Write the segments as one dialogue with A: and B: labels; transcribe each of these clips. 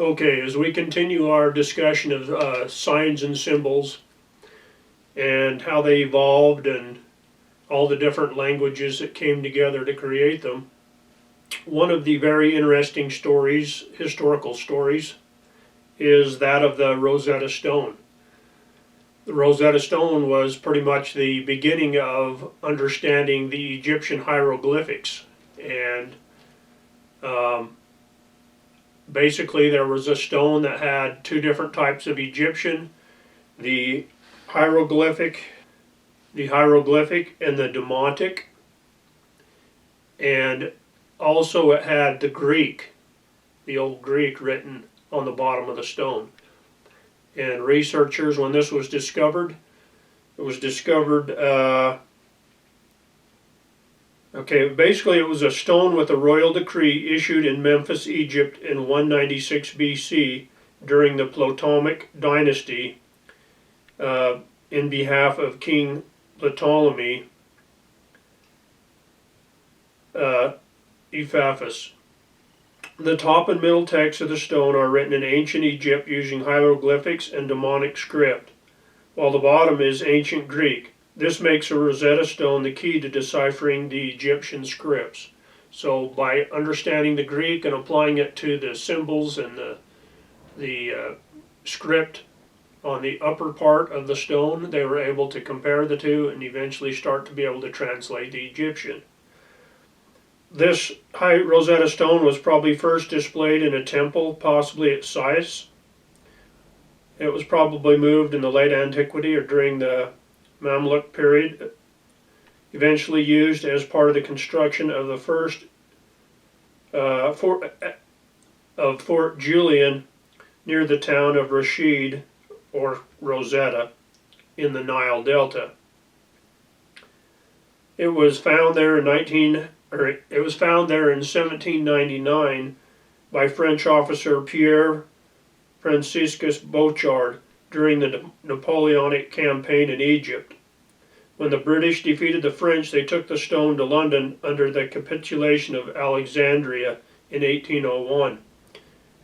A: Okay, as we continue our discussion of signs and symbols and how they evolved and all the different languages that came together to create them, one of the very interesting stories, historical stories, is that of the Rosetta Stone. The Rosetta Stone was pretty much the beginning of understanding the Egyptian hieroglyphics. And basically there was a stone that had two different types of Egyptian, the hieroglyphic, and the demotic, and also it had the Greek, the old Greek written on the bottom of the stone. And researchers, when this was discovered, basically it was a stone with a royal decree issued in Memphis, Egypt in 196 BC during the Ptolemaic dynasty in behalf of King Ptolemy Epaphus. The top and middle texts of the stone are written in ancient Egypt using hieroglyphics and demonic script, while the bottom is ancient Greek. This makes a Rosetta Stone the key to deciphering the Egyptian scripts. So by understanding the Greek and applying it to the symbols and the script on the upper part of the stone, they were able to compare the two and eventually start to be able to translate the Egyptian. This Rosetta Stone was probably first displayed in a temple, possibly at Sais. It was probably moved in the late antiquity or during the Mamluk period, eventually used as part of the construction of the first Fort Julian near the town of Rashid, or Rosetta, in the Nile Delta. It was found there in 1799 by French officer Pierre Franciscus Bochard during the Napoleonic campaign in Egypt. When the British defeated the French, they took the stone to London under the capitulation of Alexandria in 1801.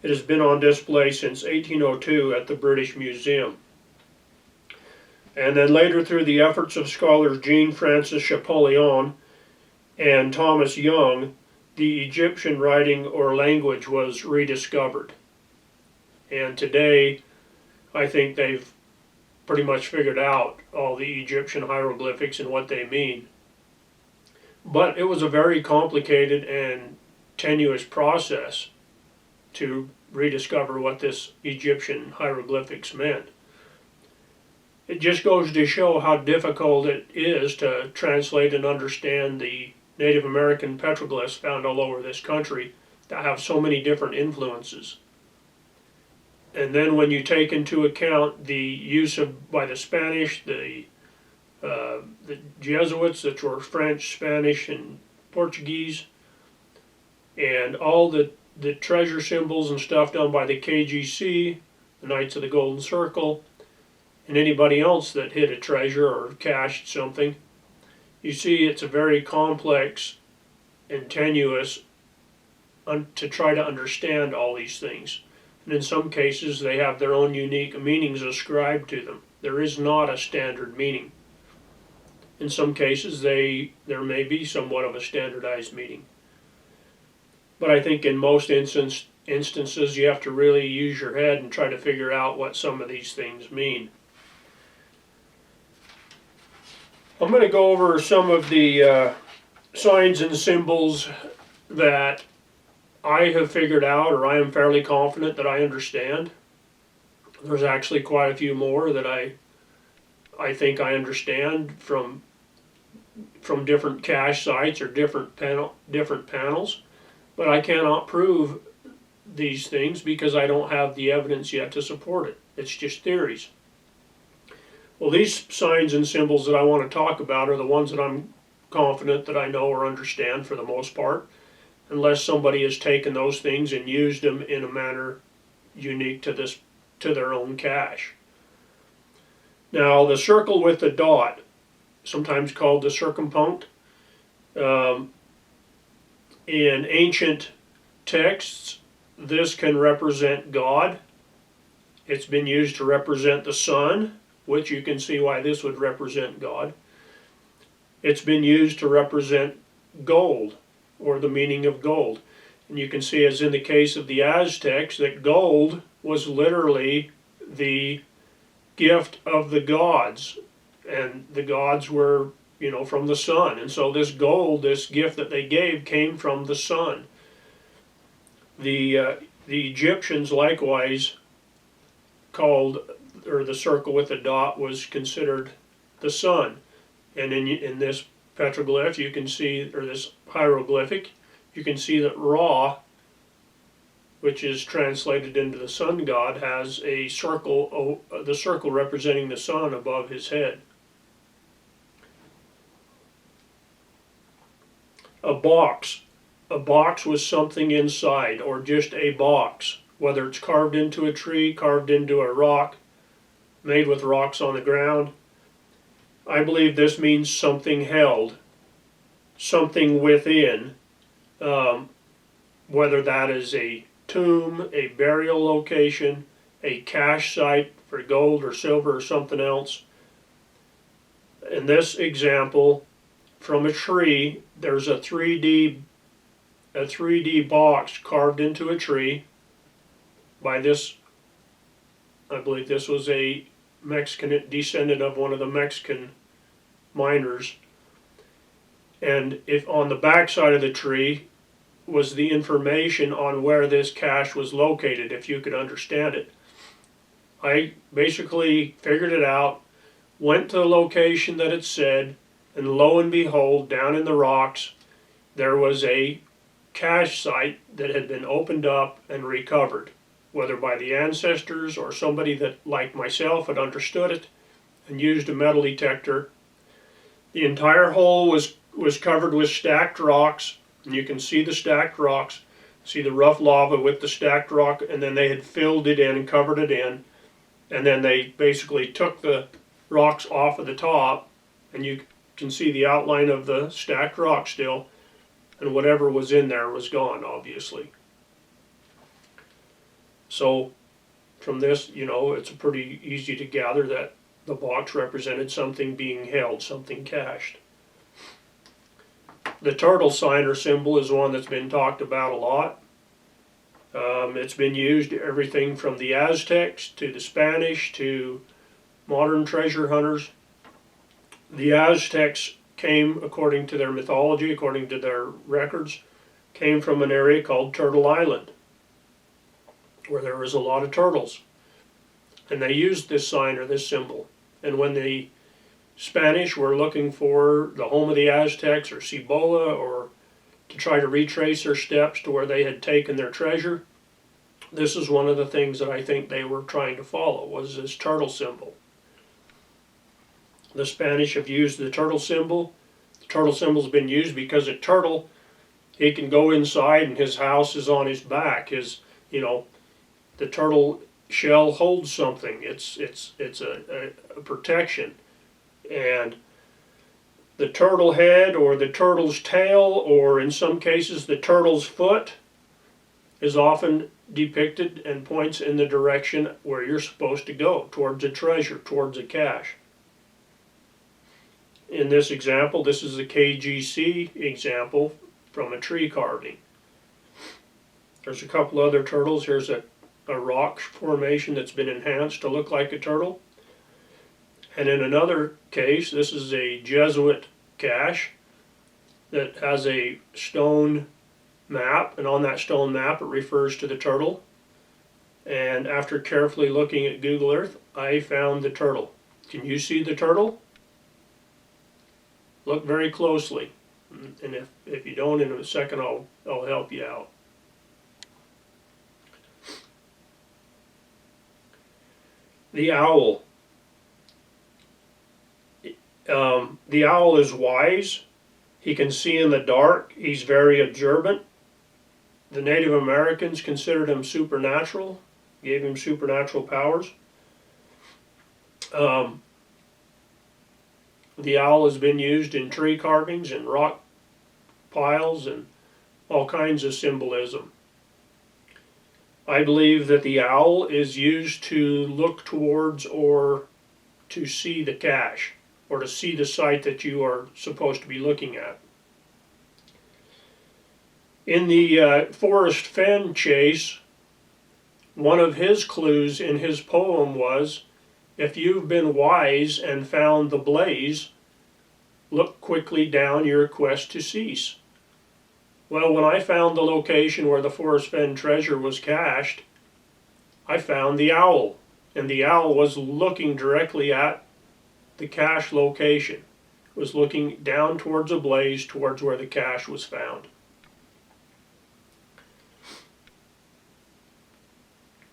A: It has been on display since 1802 at the British Museum. And then later, through the efforts of scholars Jean Francis Champollion and Thomas Young, the Egyptian writing or language was rediscovered. And today, I think they've pretty much figured out all the Egyptian hieroglyphics and what they mean. But it was a very complicated and tenuous process to rediscover what this Egyptian hieroglyphics meant. It just goes to show how difficult it is to translate and understand the Native American petroglyphs found all over this country that have so many different influences. And then when you take into account the use by the Spanish, the Jesuits, that were French, Spanish, and Portuguese, and all the treasure symbols and stuff done by the KGC, the Knights of the Golden Circle, and anybody else that hid a treasure or cached something, you see it's a very complex and tenuous to try to understand all these things. And in some cases, they have their own unique meanings ascribed to them. There is not a standard meaning. In some cases, there may be somewhat of a standardized meaning. But I think in most instances, you have to really use your head and try to figure out what some of these things mean. I'm going to go over some of the signs and symbols that I have figured out, or I am fairly confident that I understand. There's actually quite a few more that I think I understand from different cache sites or different panels, but I cannot prove these things because I don't have the evidence yet to support it. It's just theories. Well, these signs and symbols that I want to talk about are the ones that I'm confident that I know or understand for the most part, unless somebody has taken those things and used them in a manner unique to their own cache. Now, the circle with the dot, sometimes called the circumpunct, in ancient texts, this can represent God. It's been used to represent the sun, which you can see why this would represent God. It's been used to represent gold, or the meaning of gold. And you can see, as in the case of the Aztecs, that gold was literally the gift of the gods. And the gods were, from the sun. And so this gold, this gift that they gave, came from the sun. The Egyptians likewise called, or the circle with the dot was considered the sun. And in this petroglyph you can see, or this hieroglyphic, you can see that Ra, which is translated into the sun god, has a circle, the circle representing the sun above his head. A box. A box with something inside, or just a box, whether it's carved into a tree, carved into a rock, made with rocks on the ground. I believe this means something held, something within, whether that is a tomb, a burial location, a cache site for gold or silver or something else. In this example, from a tree, there's a 3D box carved into a tree by this, I believe this was a Mexican descendant of one of the Mexican miners. And if on the back side of the tree was the information on where this cache was located, if you could understand it. I basically figured it out, went to the location that it said, and lo and behold, down in the rocks, there was a cache site that had been opened up and recovered, whether by the ancestors or somebody that, like myself, had understood it and used a metal detector. The entire hole was covered with stacked rocks, and you can see the stacked rocks, see the rough lava with the stacked rock, and then they had filled it in and covered it in, and then they basically took the rocks off of the top, and you can see the outline of the stacked rock still, and whatever was in there was gone, obviously. So from this, it's pretty easy to gather that the box represented something being held, something cached. The turtle sign or symbol is one that's been talked about a lot. It's been used everything from the Aztecs to the Spanish to modern treasure hunters. The Aztecs came, according to their mythology, according to their records, came from an area called Turtle Island, where there was a lot of turtles. And they used this sign or this symbol. And when the Spanish were looking for the home of the Aztecs or Cibola, or to try to retrace their steps to where they had taken their treasure, this is one of the things that I think they were trying to follow, was this turtle symbol. The Spanish have used the turtle symbol. The turtle symbol's been used because a turtle, he can go inside and his house is on his back. The turtle shell holds something. It's a protection. And the turtle head, or the turtle's tail, or in some cases the turtle's foot, is often depicted and points in the direction where you're supposed to go, towards a treasure, towards a cache. In this example, this is a KGC example from a tree carving. There's a couple other turtles. Here's a rock formation that's been enhanced to look like a turtle. And in another case, this is a Jesuit cache that has a stone map, and on that stone map it refers to the turtle. And after carefully looking at Google Earth, I found the turtle. Can you see the turtle? Look very closely, and if you don't, in a second I'll help you out. The owl. The owl is wise. He can see in the dark. He's very observant. The Native Americans considered him supernatural, gave him supernatural powers. The owl has been used in tree carvings and rock piles and all kinds of symbolism. I believe that the owl is used to look towards or to see the cache, or to see the site that you are supposed to be looking at. In the Forrest Fenn chase, one of his clues in his poem was, if you've been wise and found the blaze, look quickly down your quest to cease. Well, when I found the location where the Forrest Fenn treasure was cached, I found the owl, and the owl was looking directly at the cache location. It was looking down towards a blaze, towards where the cache was found.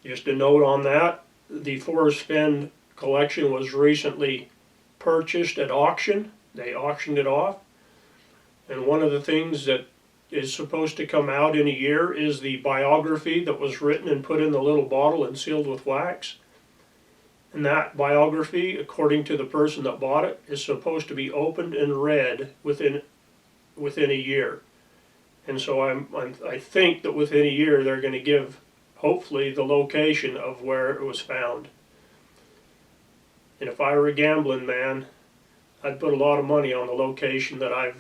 A: Just a note on that, the Forrest Fenn collection was recently purchased at auction. They auctioned it off. And one of the things that is supposed to come out in a year is the biography that was written and put in the little bottle and sealed with wax. And that biography, according to the person that bought it, is supposed to be opened and read within a year. And so I think that within a year they're going to give, hopefully, the location of where it was found. And if I were a gambling man, I'd put a lot of money on the location that I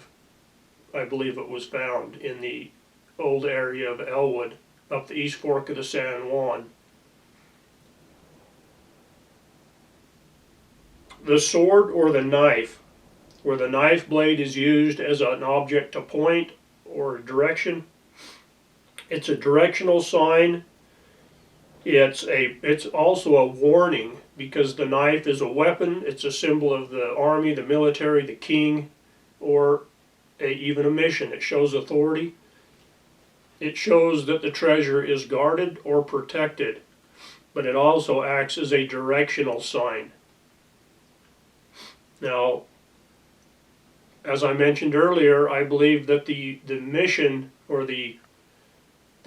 A: believe it was found in the old area of Elwood, up the East Fork of the San Juan. The sword or the knife, where the knife blade is used as an object to point or direction. It's a directional sign. It's also a warning, because the knife is a weapon. It's a symbol of the army, the military, the king, or even a mission. It shows authority. It shows that the treasure is guarded or protected, but it also acts as a directional sign. Now, as I mentioned earlier, I believe that the mission, or the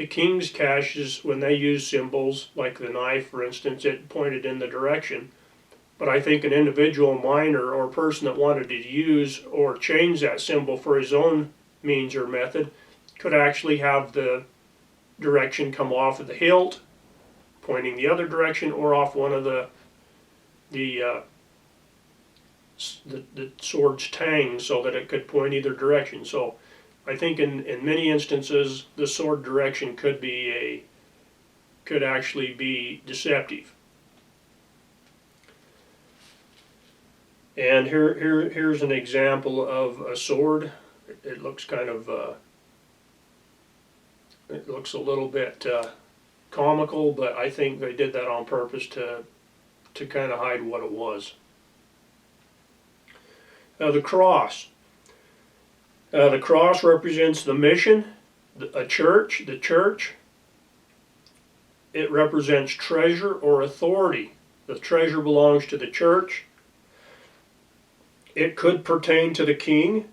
A: king's caches, when they use symbols like the knife, for instance, it pointed in the direction. But I think an individual miner or person that wanted to use or change that symbol for his own means or method could actually have the direction come off of the hilt, pointing the other direction, or off one of the sword's tang, so that it could point either direction. So I think in many instances the sword direction could actually be deceptive. And here's an example of a sword. It looks kind of it looks a little bit comical, but I think they did that on purpose to kind of hide what it was. The cross. The cross represents the mission, the church. It represents treasure or authority. The treasure belongs to the church. It could pertain to the king.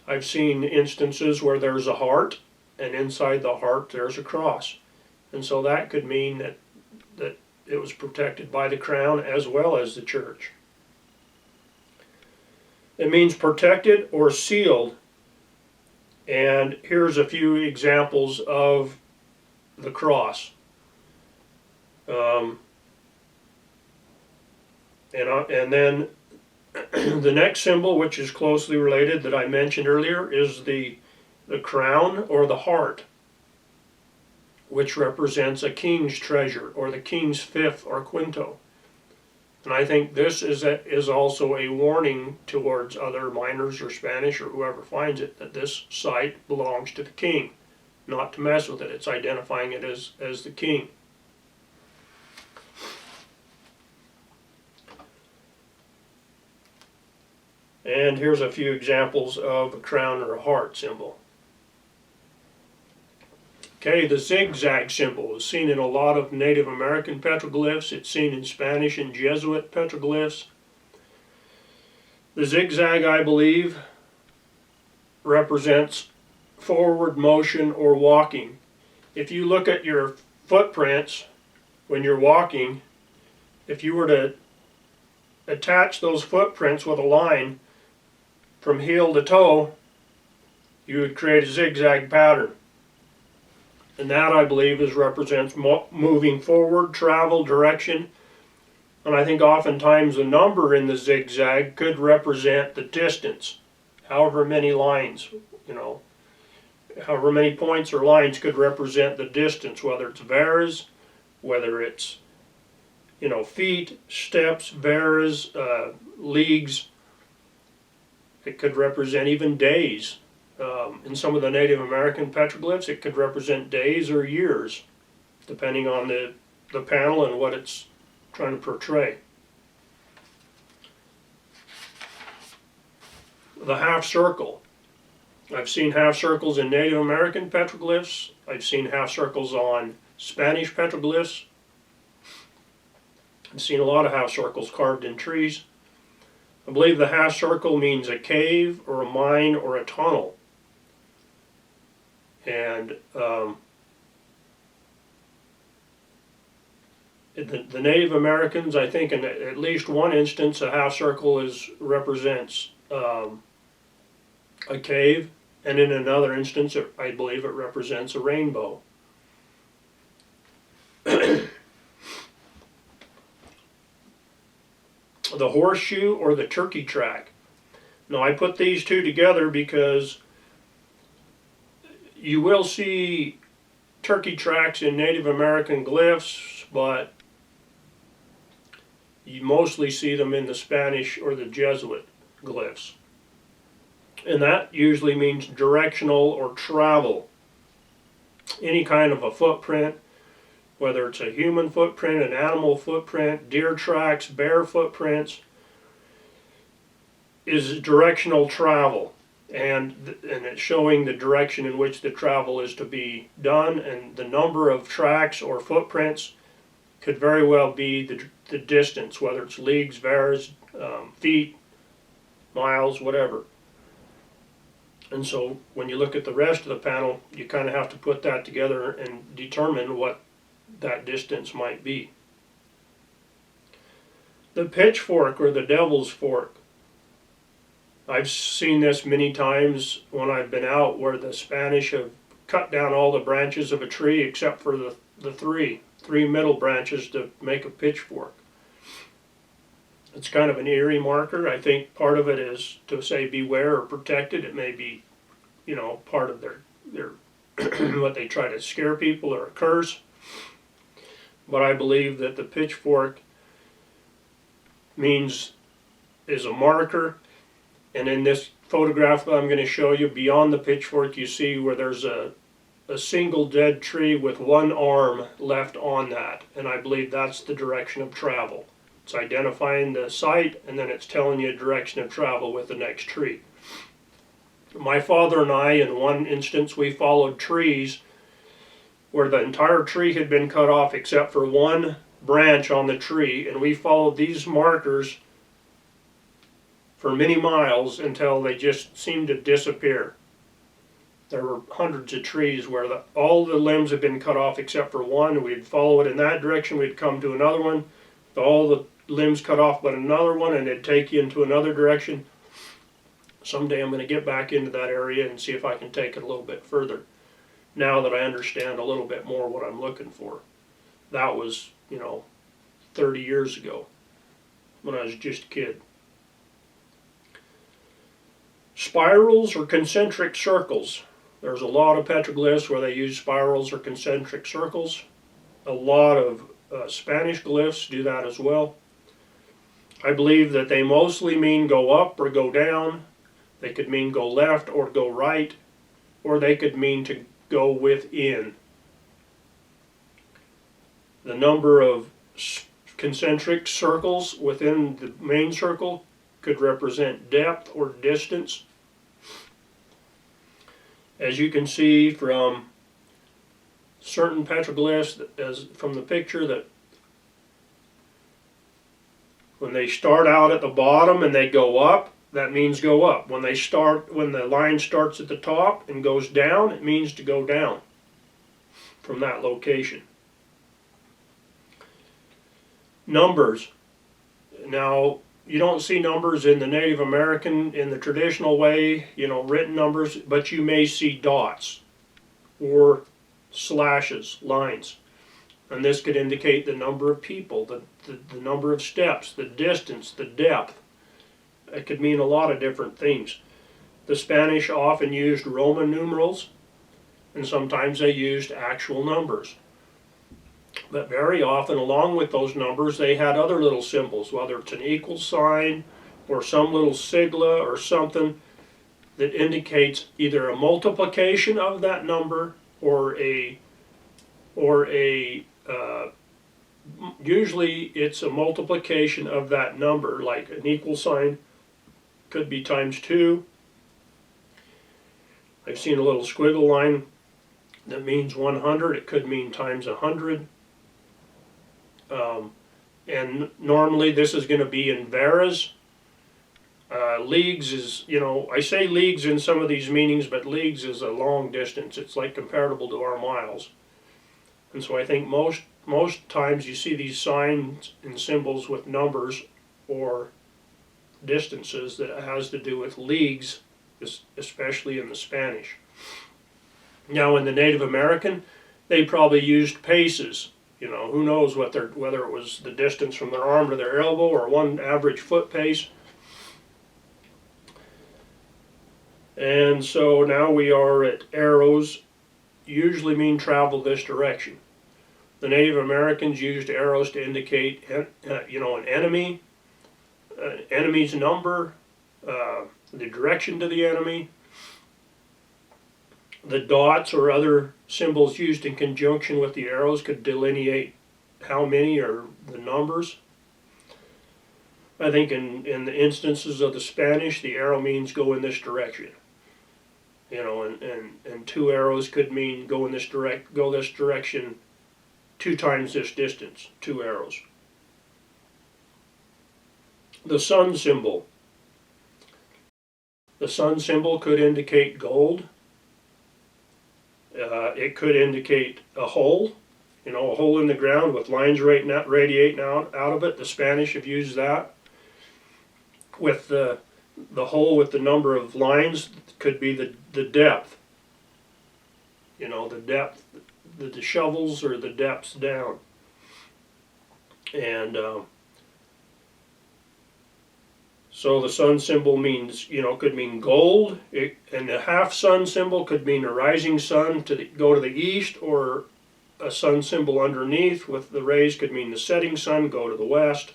A: I've seen instances where there's a heart, and inside the heart there's a cross. And so that could mean that it was protected by the crown as well as the church. It means protected or sealed. And here's a few examples of the cross. And then the next symbol, which is closely related, that I mentioned earlier, is the crown or the heart, which represents a king's treasure, or the king's fifth or quinto. And I think this is also a warning towards other miners or Spanish or whoever finds it, that this site belongs to the king, not to mess with it. It's identifying it as the king. And here's a few examples of a crown or a heart symbol. Okay, the zigzag symbol is seen in a lot of Native American petroglyphs. It's seen in Spanish and Jesuit petroglyphs. The zigzag, I believe, represents forward motion or walking. If you look at your footprints when you're walking, if you were to attach those footprints with a line from heel to toe, you would create a zigzag pattern. And that, I believe, represents moving forward, travel, direction. And I think oftentimes the number in the zigzag could represent the distance. However many lines, however many points or lines could represent the distance, whether it's varas, whether it's, feet, steps, varas, leagues. It could represent even days. In some of the Native American petroglyphs, it could represent days or years, depending on the panel and what it's trying to portray. The half circle. I've seen half circles in Native American petroglyphs. I've seen half circles on Spanish petroglyphs. I've seen a lot of half circles carved in trees. I believe the half circle means a cave or a mine or a tunnel. And the Native Americans, I think in at least one instance, a half circle represents a cave, and in another instance, I believe it represents a rainbow. The horseshoe or the turkey track. Now, I put these two together because you will see turkey tracks in Native American glyphs, but you mostly see them in the Spanish or the Jesuit glyphs. And that usually means directional or travel. Any kind of a footprint, whether it's a human footprint, an animal footprint, deer tracks, bear footprints, is directional travel. And it's showing the direction in which the travel is to be done, and the number of tracks or footprints could very well be the distance, whether it's leagues, varas, feet, miles, whatever. And so when you look at the rest of the panel, you kind of have to put that together and determine what that distance might be. The pitchfork or the devil's fork. I've seen this many times when I've been out, where the Spanish have cut down all the branches of a tree except for the three middle branches to make a pitchfork. It's kind of an eerie marker. I think part of it is to say beware or protected. It may be, part of their what they try to scare people, or a curse. But I believe that the pitchfork is a marker. And in this photograph that I'm going to show you, beyond the pitchfork, you see where there's a single dead tree with one arm left on that. And I believe that's the direction of travel. It's identifying the site, and then it's telling you a direction of travel with the next tree. My father and I, in one instance, we followed trees where the entire tree had been cut off except for one branch on the tree, and we followed these markers for many miles until they just seemed to disappear. There were hundreds of trees where all the limbs had been cut off except for one. We'd follow it in that direction, we'd come to another one, all the limbs cut off but another one, and it'd take you into another direction. Someday I'm going to get back into that area and see if I can take it a little bit further, now that I understand a little bit more what I'm looking for. That was, 30 years ago, when I was just a kid. Spirals or concentric circles. There's a lot of petroglyphs where they use spirals or concentric circles. A lot of Spanish glyphs do that as well. I believe that they mostly mean go up or go down. They could mean go left or go right, or they could mean to go within. The number of concentric circles within the main circle could represent depth or distance. As you can see from certain petroglyphs, as from the picture, that when they start out at the bottom and they go up, that means go up. When the line starts at the top and goes down, it means to go down from that location. Numbers. Now, you don't see numbers in the Native American in the traditional way, written numbers, but you may see dots or slashes, lines. And this could indicate the number of people, the number of steps, the distance, the depth. It could mean a lot of different things. The Spanish often used Roman numerals, and sometimes they used actual numbers. But very often, along with those numbers, they had other little symbols, whether it's an equal sign or some little sigla or something that indicates either a multiplication of that number or usually it's a multiplication of that number, like an equal sign could be times 2. I've seen a little squiggle line that means 100. It could mean times 100. And normally this is going to be in varas. Leagues is, I say leagues in some of these meanings, but leagues is a long distance. It's like comparable to our miles. And so I think most times you see these signs and symbols with numbers or distances that has to do with leagues, especially in the Spanish. Now in the Native American, they probably used paces. Who knows whether it was the distance from their arm to their elbow or one average foot pace. And so now we are at arrows, usually mean travel this direction. The Native Americans used arrows to indicate, an enemy, enemy's number, the direction to the enemy. The dots or other symbols used in conjunction with the arrows could delineate how many or the numbers. I think in the instances of the Spanish, the arrow means go in this direction. And 2 arrows could mean go this direction 2 times this distance, 2 arrows. The sun symbol. The sun symbol could indicate gold. It could indicate a hole, a hole in the ground with lines radiating out of it. The Spanish have used that. With the hole with the number of lines could be the depth. The depth, the shovels or the depths down. And so the sun symbol means, could mean gold, and the half sun symbol could mean a rising sun go to the east, or a sun symbol underneath with the rays could mean the setting sun, go to the west.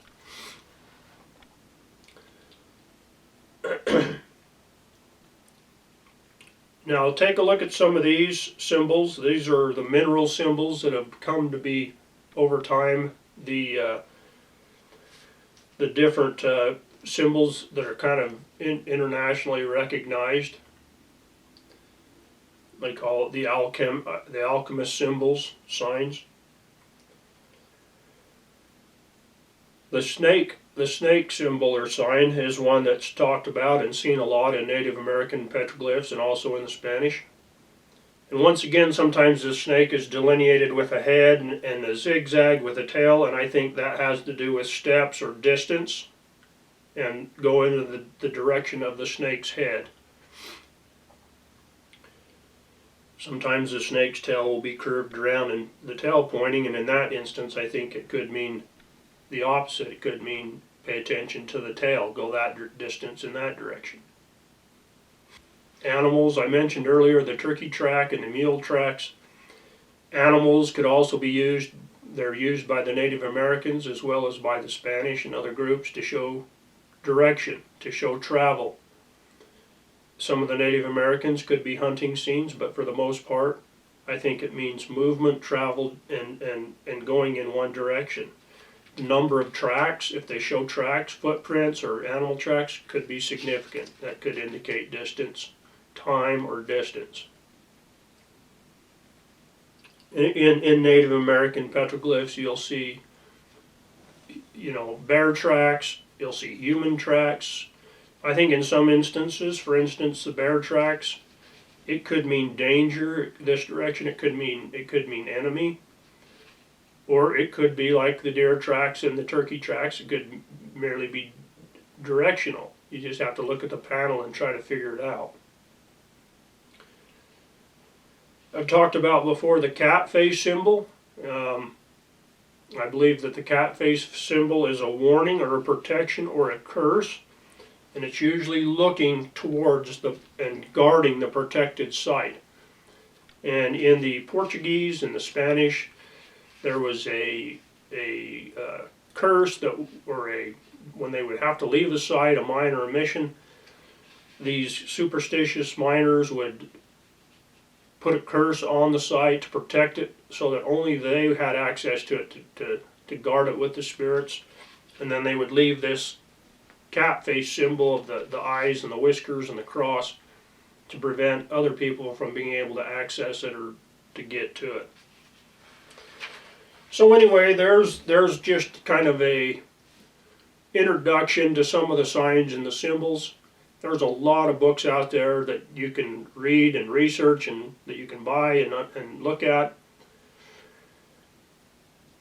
A: Now take a look at some of these symbols. These are the mineral symbols that have come to be over time the different symbols that are kind of internationally recognized. They call it the alchemist symbols, signs. The snake symbol or sign is one that's talked about and seen a lot in Native American petroglyphs and also in the Spanish. And once again, sometimes the snake is delineated with a head and a zigzag with a tail, and I think that has to do with steps or distance and go into the direction of the snake's head. Sometimes the snake's tail will be curved around and the tail pointing, and in that instance I think it could mean the opposite. It could mean pay attention to the tail, go that distance in that direction. Animals, I mentioned earlier the turkey track and the mule tracks. Animals could also be used, they're used by the Native Americans as well as by the Spanish and other groups to show direction, to show travel. Some of the Native Americans could be hunting scenes, but for the most part I think it means movement, travel, and going in one direction. The number of tracks, if they show tracks, footprints, or animal tracks, could be significant. That could indicate distance, time, or distance. In Native American petroglyphs, you'll see, bear tracks, you'll see human tracks. I think in some instances, for instance, the bear tracks, it could mean danger, this direction, it could mean enemy. Or it could be like the deer tracks and the turkey tracks, it could merely be directional. You just have to look at the panel and try to figure it out. I've talked about before the cat face symbol. I believe that the cat face symbol is a warning or a protection or a curse, and it's usually looking towards and guarding the protected site. And in the Portuguese and the Spanish, there was a curse that, when they would have to leave the site, a mine or a mission, these superstitious miners would put a curse on the site to protect it, so that only they had access to it to guard it with the spirits. And then they would leave this cat face symbol of the eyes and the whiskers and the cross to prevent other people from being able to access it or to get to it. So anyway, there's just kind of a introduction to some of the signs and the symbols. There's a lot of books out there that you can read and research and that you can buy and look at.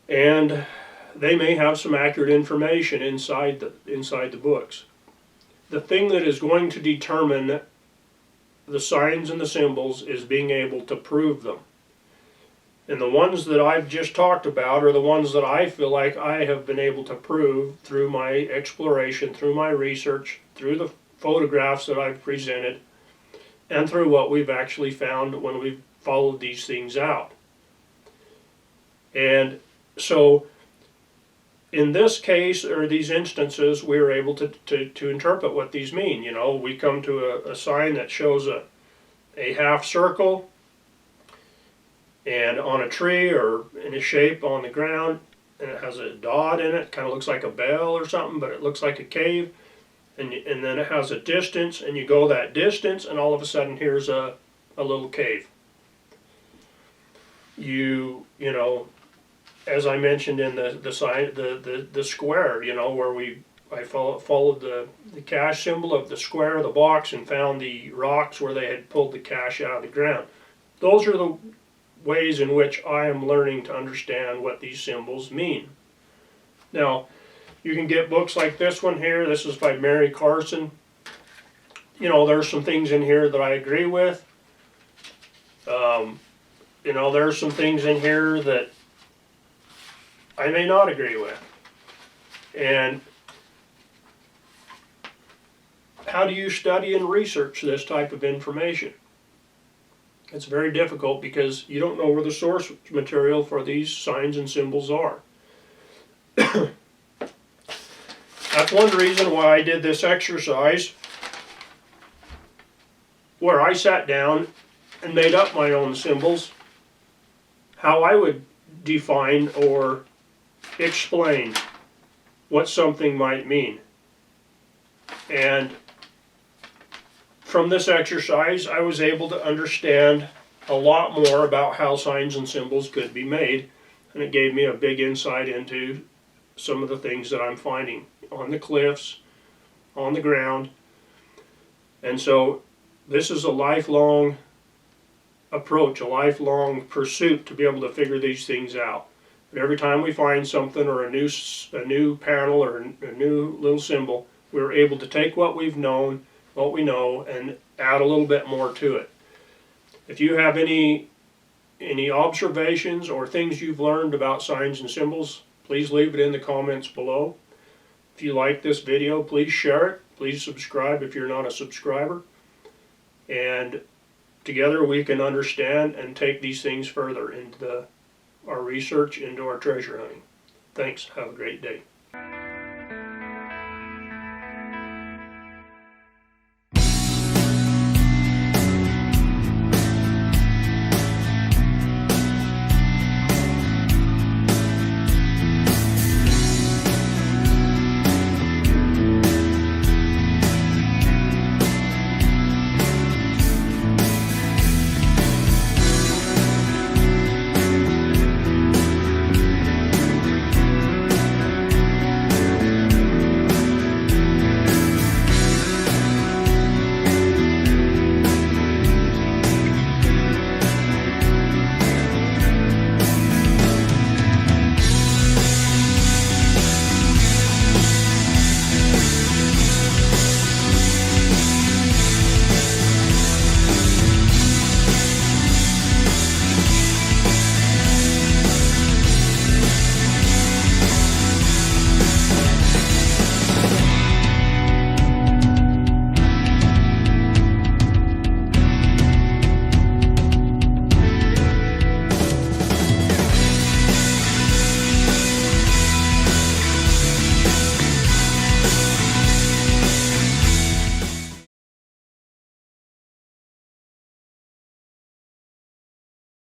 A: And they may have some accurate information inside the books. The thing that is going to determine the signs and the symbols is being able to prove them. And the ones that I've just talked about are the ones that I feel like I have been able to prove through my exploration, through my research, through the photographs that I've presented, and through what we've actually found when we've followed these things out. And so in this case, or these instances, we were able to interpret what these mean. You know, we come to a sign that shows a half circle and on a tree or in a shape on the ground, and it has a dot in it, kind of looks like a bell or something, but it looks like a cave. And then it has a distance, and you go that distance, and all of a sudden here's a little cave. You know, as I mentioned in the sign, the square, you know, where I followed the cache symbol of the square of the box and found the rocks where they had pulled the cache out of the ground. Those are the ways in which I am learning to understand what these symbols mean. Now, you can get books like this one here. This is by Mary Carson. You know, there's some things in here that I agree with. You know, there's some things in here that I may not agree with. And how do you study and research this type of information? It's very difficult because you don't know where the source material for these signs and symbols are. That's one reason why I did this exercise where I sat down and made up my own symbols, how I would define or explain what something might mean. And from this exercise, I was able to understand a lot more about how signs and symbols could be made, and it gave me a big insight into some of the things that I'm finding on the cliffs, on the ground. And so this is a lifelong approach, a lifelong pursuit to be able to figure these things out. And every time we find something or a new panel or a new little symbol, we're able to take what we know, and add a little bit more to it. If you have any observations or things you've learned about signs and symbols, please leave it in the comments below. If you like this video, please share it. Please subscribe if you're not a subscriber. And together we can understand and take these things further into our research, into our treasure hunting. Thanks. Have a great day.